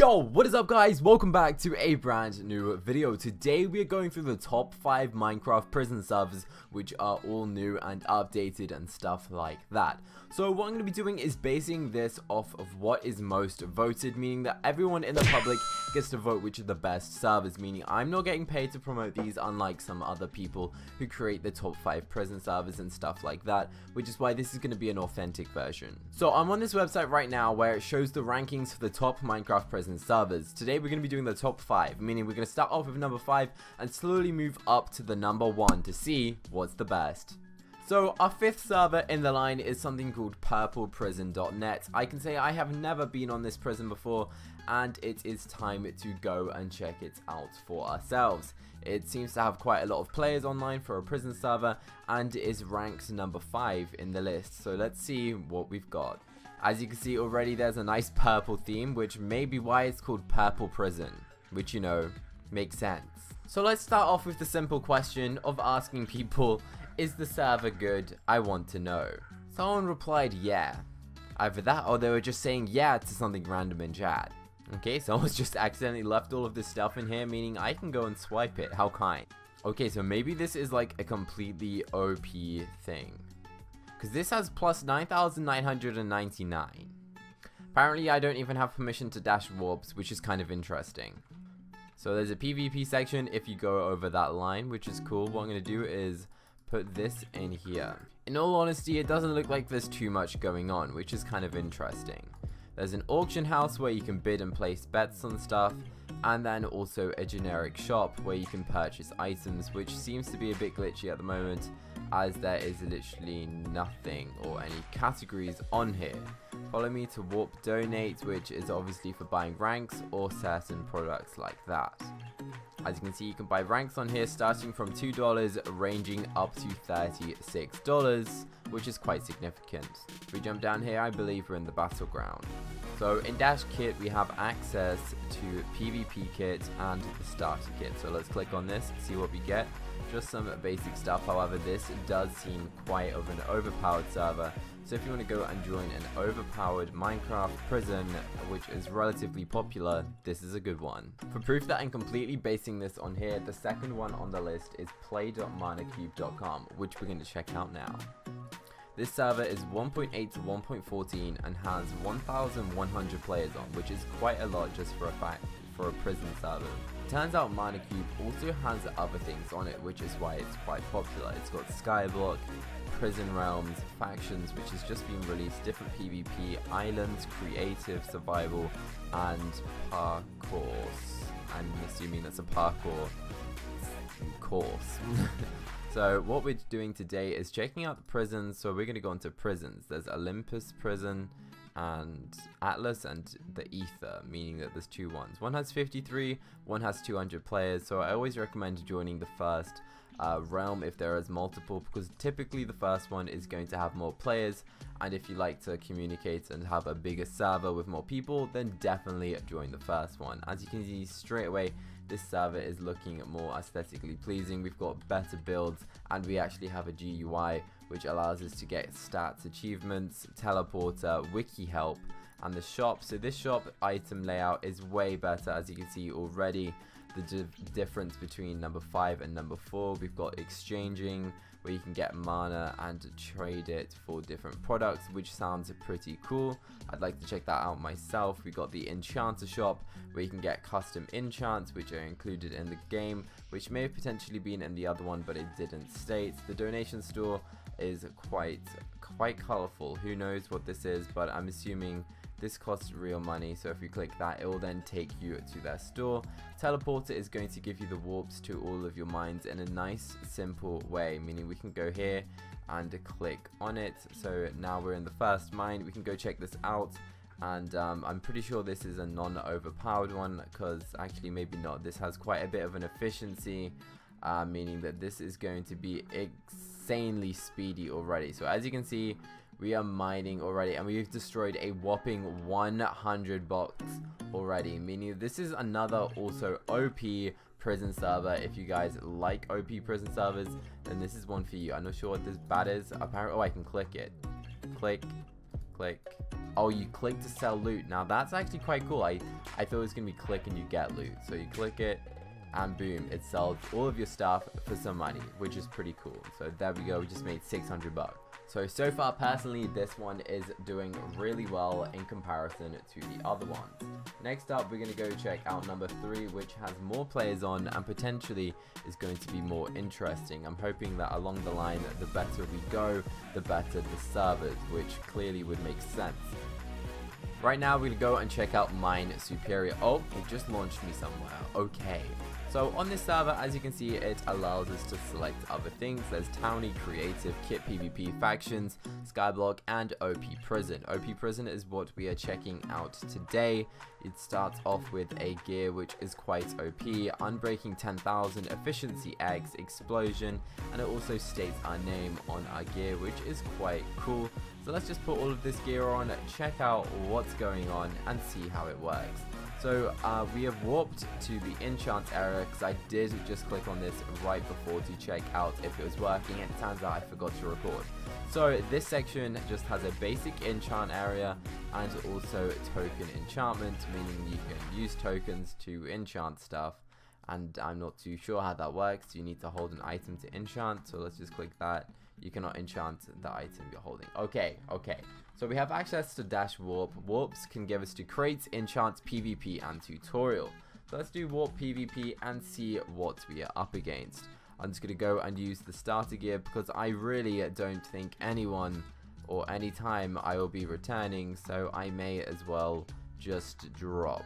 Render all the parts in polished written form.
Yo, what is up guys? Welcome back to a brand new video. Today we are going through the top 5 Minecraft prison servers which are all new and updated and stuff like that. So what I'm going to be doing is basing this off of what is most voted, meaning that everyone in the public gets to vote which are the best servers, meaning I'm not getting paid to promote these unlike some other people who create the top 5 prison servers and stuff like that, which is why this is going to be an authentic version. So I'm on this website right now where it shows the rankings for the top Minecraft prison servers. Today we're going to be doing the top 5, meaning we're going to start off with number 5 and slowly move up to the number 1 to see what's the best. So our 5th server in the line is something called purpleprison.net. I can say I have never been on this prison before, and it is time to go and check it out for ourselves. It seems to have quite a lot of players online for a prison server, and it is ranked number 5 in the list. So let's see what we've got. As you can see already, there's a nice purple theme, which may be why it's called Purple Prison, which, you know, makes sense. So let's start off with the simple question of asking people, is the server good? I want to know. Someone replied yeah. Either that or they were just saying yeah to something random in chat. Okay, someone's just accidentally left all of this stuff in here, meaning I can go and swipe it. How kind. Okay, so maybe this is like a completely OP thing, because this has plus 9,999. Apparently I don't even have permission to dash warps, which is kind of interesting. So there's a PvP section if you go over that line, which is cool. What I'm going to do is put this in here. In all honesty, it doesn't look like there's too much going on, which is kind of interesting. There's an auction house where you can bid and place bets on stuff, and then also a generic shop where you can purchase items, which seems to be a bit glitchy at the moment, as there is literally nothing or any categories on here. Follow me to warp donate, which is obviously for buying ranks or certain products like that. As you can see, you can buy ranks on here starting from $2 ranging up to $36, which is quite significant. If we jump down here, I believe we're in the battleground. So in Dash Kit we have access to PvP kit and the starter kit. So let's click on this, see what we get. Just some basic stuff. However, this does seem quite of an overpowered server. So if you want to go and join an overpowered Minecraft prison, which is relatively popular, this is a good one. For proof that I'm completely basing this on here, the second one on the list is play.manacube.com, which we're going to check out now. This server is 1.8 to 1.14 and has 1,100 players on, which is quite a lot just for a prison server. Turns out Manacube also has other things on it, which is why it's quite popular. It's got Skyblock, Prison Realms, Factions, which has just been released, different PvP, Islands, Creative, Survival, and Parkour. I'm assuming that's a parkour course. So what we're doing today is checking out the prisons. So we're going to go into prisons. There's Olympus Prison and Atlas and the Ether, meaning that there's 2 ones. One has 53, one has 200 players. So I always recommend joining the first realm if there is multiple, because typically the first one is going to have more players, and if you like to communicate and have a bigger server with more people, then definitely join the first one. As you can see straight away, this server is looking more aesthetically pleasing. We've got better builds, and we actually have a GUI which allows us to get stats, achievements, teleporter, wiki help, and the shop. So this shop item layout is way better. As you can see already, the difference between number 5 and number 4, we've got exchanging, where you can get mana and trade it for different products, which sounds pretty cool. I'd like to check that out myself. We got the enchanter shop, where you can get custom enchants, which are included in the game, which may have potentially been in the other one, but it didn't state. The donation store is quite colorful. Who knows what this is, but I'm assuming this costs real money. So if you click that, it will then take you to their store. Teleporter is going to give you the warps to all of your mines in a nice simple way, meaning we can go here and click on it. So now we're in the first mine. We can go check this out, and I'm pretty sure this is a non-overpowered one, because actually maybe not. This has quite a bit of an efficiency, meaning that this is going to be insanely speedy already. So as you can see, we are mining already, and we've destroyed a whopping 100 blocks already, meaning this is another also OP prison server. If you guys like OP prison servers, then this is one for you. I'm not sure what this bat is. Apparently, oh, I can click it. Click, Click. Oh, you click to sell loot. Now that's actually quite cool. I thought it was gonna be click and you get loot. So you click it and boom, it sells all of your stuff for some money, which is pretty cool. So there we go, we just made 600 bucks. So far personally, this one is doing really well in comparison to the other ones. Next up, we're going to go check out number 3, which has more players on and potentially is going to be more interesting. I'm hoping that along the line, the better we go, the better the servers, which clearly would make sense. Right now, we're going to go and check out Mine Superior. Oh, it just launched me somewhere. Okay. So on this server, as you can see, it allows us to select other things. There's Townie, Creative, Kit PvP, Factions, Skyblock, and OP Prison. OP Prison is what we are checking out today. It starts off with a gear which is quite OP, Unbreaking 10,000, Efficiency X, Explosion, and it also states our name on our gear, which is quite cool. So let's just put all of this gear on, check out what's going on, and see how it works. So we have warped to the enchant area because I did just click on this right before to check out if it was working, and it turns out I forgot to record. So this section just has a basic enchant area and also token enchantment, meaning you can use tokens to enchant stuff, and I'm not too sure how that works. You need to hold an item to enchant, so let's just click that. You cannot enchant the item you're holding. Okay. So we have access to Dash Warp. Warps can give us to crates, enchants, PvP, and tutorial. So let's do Warp PvP and see what we are up against. I'm just going to go and use the starter gear because I really don't think anyone or any time I will be returning. So I may as well just drop,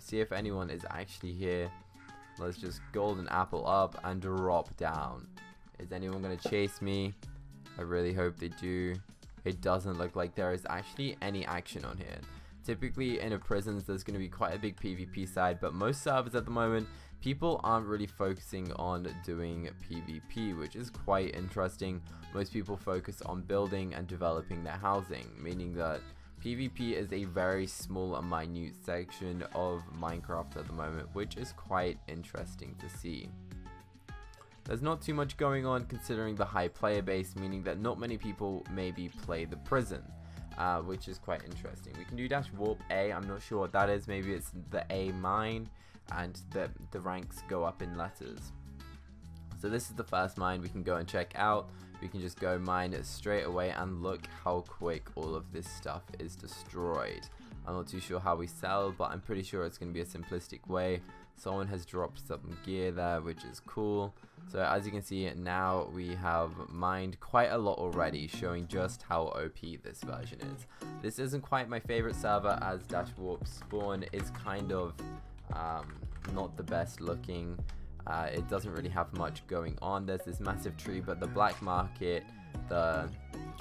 see if anyone is actually here. Let's just golden apple up and drop down. Is anyone going to chase me? I really hope they do. It doesn't look like there is actually any action on here. Typically in a prisons there's going to be quite a big PvP side, but most servers at the moment, people aren't really focusing on doing PvP, which is quite interesting. Most people focus on building and developing their housing, meaning that PvP is a very small and minute section of Minecraft at the moment, which is quite interesting to see. There's not too much going on considering the high player base, meaning that not many people maybe play the prison, which is quite interesting. We can do Dash Warp A, I'm not sure what that is, maybe it's the A mine, and the ranks go up in letters. So this is the first mine we can go and check out. We can just go mine it straight away and look how quick all of this stuff is destroyed. I'm not too sure how we sell, but I'm pretty sure it's going to be a simplistic way. Someone has dropped some gear there, which is cool. So as you can see, now we have mined quite a lot already, showing just how OP this version is. This isn't quite my favorite server, as Dash Warp spawn is kind of not the best looking. It doesn't really have much going on. There's this massive tree, but the black market, the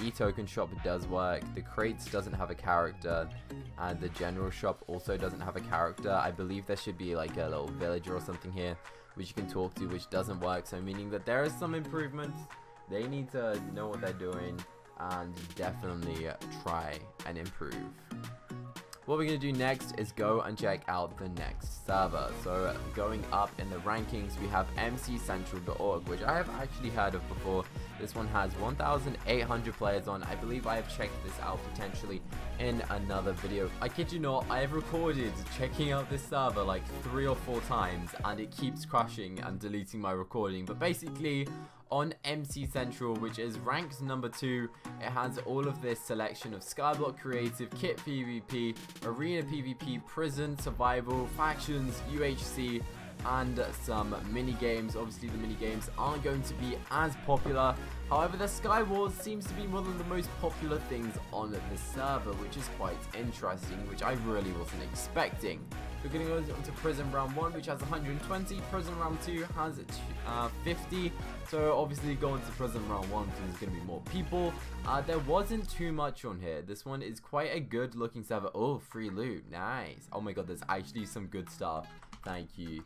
e-token shop does work. The crates doesn't have a character, and the general shop also doesn't have a character. I believe there should be like a little villager or something here which you can talk to, which doesn't work, so meaning that there is some improvements. They need to know what they're doing and definitely try and improve. What we're going to do next is go and check out the next server. So going up in the rankings, we have mccentral.org, which I have actually heard of before. This one has 1,800 players on. I believe I have checked this out potentially in another video. I kid you not, I have recorded checking out this server like 3 or 4 times, and it keeps crashing and deleting my recording. But basically, on MC Central, which is ranked number 2, it has all of this selection of Skyblock Creative, Kit PvP, Arena PvP, Prison, Survival, Factions, UHC, and some mini games. Obviously the mini games aren't going to be as popular, however the Sky Wars seems to be one of the most popular things on the server, which is quite interesting, which I really wasn't expecting. We're going to go into Prison Round 1, which has 120, Prison Round 2 has 50, so obviously going to Prison Round 1 because there's going to be more people. There wasn't too much on here. This one is quite a good looking server. Oh, free loot, nice. Oh my god, there's actually some good stuff. Thank you.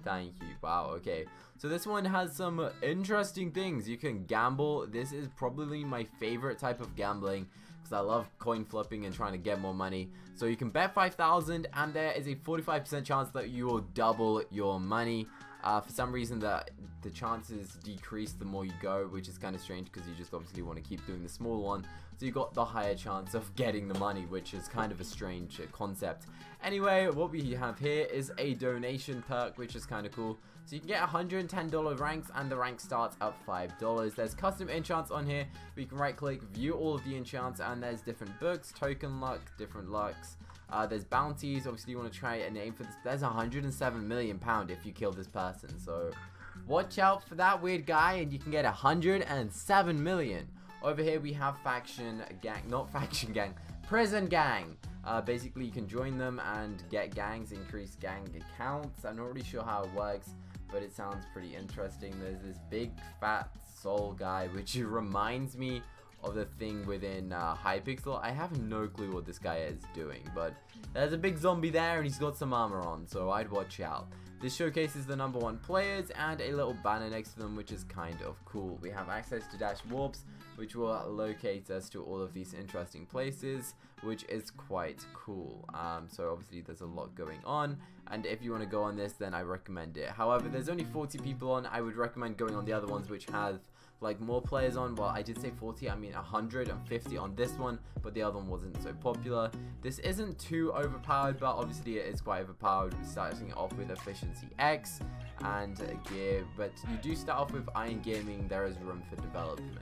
Wow, okay. So this one has some interesting things. You can gamble. This is probably my favorite type of gambling, because I love coin flipping and trying to get more money. So you can bet 5,000 and there is a 45% chance that you will double your money. For some reason the chances decrease the more you go, which is kind of strange because you just obviously want to keep doing the small one, so you got the higher chance of getting the money, which is kind of a strange concept. Anyway, what we have here is a donation perk, which is kind of cool. So you can get $110 ranks, and the rank starts at $5. There's custom enchants on here. We can right click, view all of the enchants, and there's different books, token luck, different lucks. There's bounties. Obviously you want to try and aim for this. There's £107 million if you kill this person, so watch out for that weird guy, and you can get 107 million. Over here we have faction gang, not faction gang, prison gang. Basically you can join them and get gangs, increase gang accounts. I'm not really sure how it works, but it sounds pretty interesting. There's this big fat soul guy, which reminds me of the thing within Hypixel. I have no clue what this guy is doing, but there's a big zombie there and he's got some armor on, so I'd watch out. This showcases the #1 players and a little banner next to them, which is kind of cool. We have access to dash warps, which will locate us to all of these interesting places, which is quite cool. So obviously there's a lot going on, and if you want to go on this, then I recommend it. However, there's only 40 people on. I would recommend going on the other ones, which have like more players on. Well, I did say 40, I mean 150 on this one, but the other one wasn't so popular. This isn't too overpowered, but obviously it is quite overpowered. We're starting off with efficiency X and gear, but you do start off with iron gaming. There is room for development.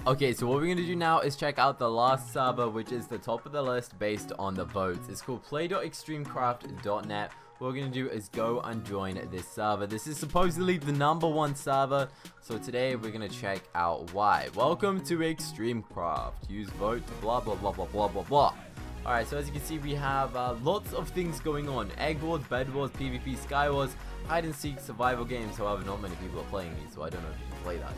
Okay, so what we're going to do now is check out the last server, which is the top of the list based on the votes. It's called play.extremecraft.net. What we're going to do is go and join this server. This is supposedly the #1 server, so today we're going to check out why. Welcome to Extremecraft. Use vote, blah, blah, blah, blah, blah, blah, blah. Alright, so as you can see, we have lots of things going on. Egg Wars, Bed Wars, PvP, Sky Wars, Hide and Seek, Survival games. However, not many people are playing these, so I don't know if you can play that.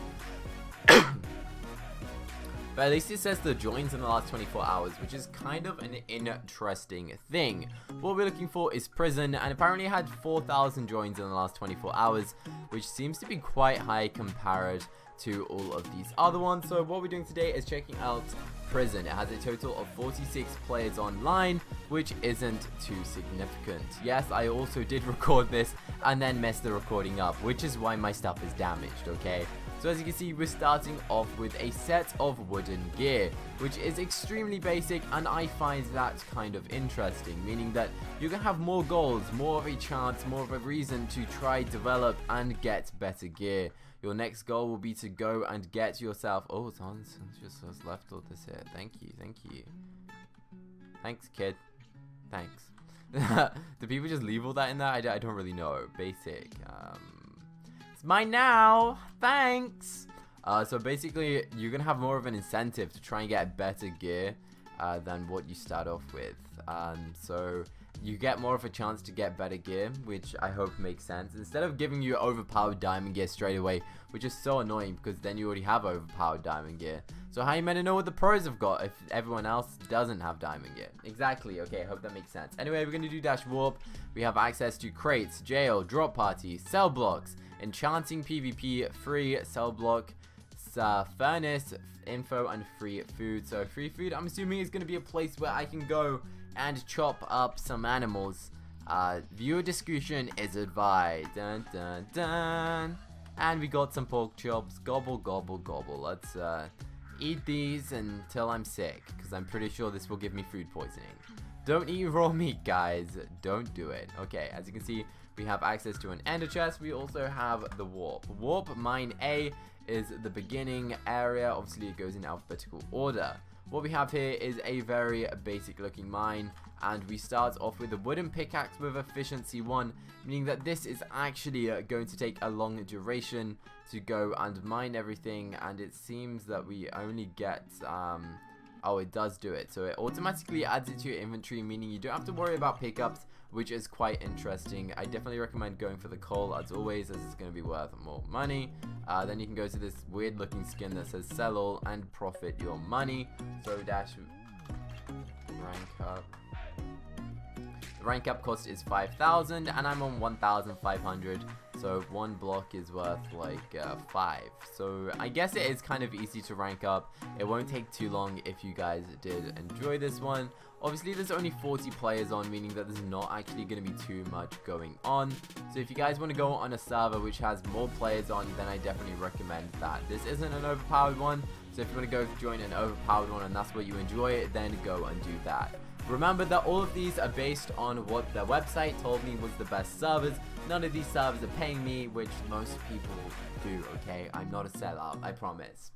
But at least it says the joins in the last 24 hours, which is kind of an interesting thing. What we're looking for is prison, and apparently it had 4,000 joins in the last 24 hours, which seems to be quite high compared to all of these other ones. So what we're doing today is checking out prison. It has a total of 46 players online, which isn't too significant. Yes, I also did record this and then messed the recording up, which is why my stuff is damaged, okay? So as you can see, we're starting off with a set of wooden gear, which is extremely basic, and I find that kind of interesting, meaning that you can have more goals, more of a chance, more of a reason to try, develop, and get better gear. Your next goal will be to go and get yourself... Oh, someone's just left all this here. Thank you, thank you. Thanks, kid. Thanks. Do people just leave all that in there? I don't really know. Basic. It's mine now. Thanks. So basically, you're going to have more of an incentive to try and get better gear than what you start off with. So you get more of a chance to get better gear, which I hope makes sense. Instead of giving you overpowered diamond gear straight away, which is so annoying because then you already have overpowered diamond gear. So how are you meant to know what the pros have got if everyone else doesn't have diamond gear? Exactly. Okay, I hope that makes sense. Anyway, we're going to do dash warp. We have access to crates, jail, drop party, cell blocks, enchanting PvP, free cell block, furnace, info, and free food. So free food, I'm assuming, is going to be a place where I can go and chop up some animals. Viewer discretion is advised. Dun, dun, dun. And we got some pork chops. Gobble, gobble, gobble. Let's eat these until I'm sick, because I'm pretty sure this will give me food poisoning. Don't eat raw meat, guys. Don't do it. Okay, as you can see, we have access to an ender chest. We also have the warp. Warp mine A is the beginning area. Obviously, it goes in alphabetical order. What we have here is a very basic looking mine, and we start off with a wooden pickaxe with efficiency 1, meaning that this is actually going to take a long duration to go and mine everything, and it seems that we only get oh, it does do it, so it automatically adds it to your inventory, meaning you don't have to worry about pickups, which is quite interesting. I definitely recommend going for the coal as always, as it's going to be worth more money. Then you can go to this weird looking skin that says sell all and profit your money. So dash rank up. The rank up cost is 5,000 and I'm on 1,500. So 1 block is worth like 5. So I guess it is kind of easy to rank up. It won't take too long if you guys did enjoy this one. Obviously there's only 40 players on, meaning that there's not actually going to be too much going on. So if you guys want to go on a server which has more players on, then I definitely recommend that. This isn't an overpowered one, so if you want to go join an overpowered one and that's what you enjoy, then go and do that. Remember that all of these are based on what the website told me was the best servers. None of these servers are paying me, which most people do, okay? I'm not a sellout, I promise.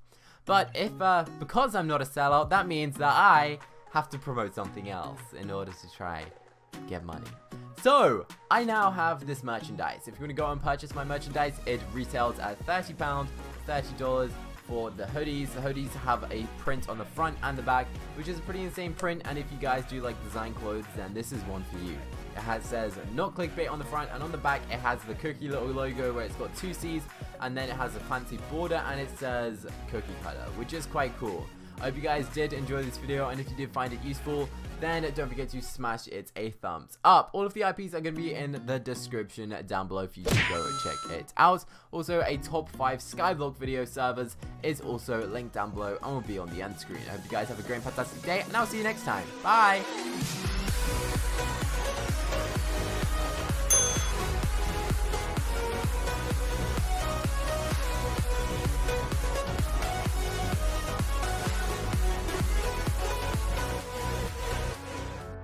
But if, because I'm not a sellout, that means that I have to promote something else in order to try get money. So, I now have this merchandise. If you want to go and purchase my merchandise, it retails at £30, $30 for the hoodies. The hoodies have a print on the front and the back, which is a pretty insane print, and if you guys do like design clothes, then this is one for you. It says not clickbait on the front, and on the back it has the cookie little logo where it's got 2 C's, and then it has a fancy border and it says cookie cutter, which is quite cool. I hope you guys did enjoy this video, and if you did find it useful, then don't forget to smash it a thumbs up. All of the IPs are going to be in the description down below for you to go and check it out. Also, a top 5 Skyblock video servers is also linked down below and will be on the end screen. I hope you guys have a great and fantastic day, and I'll see you next time. Bye!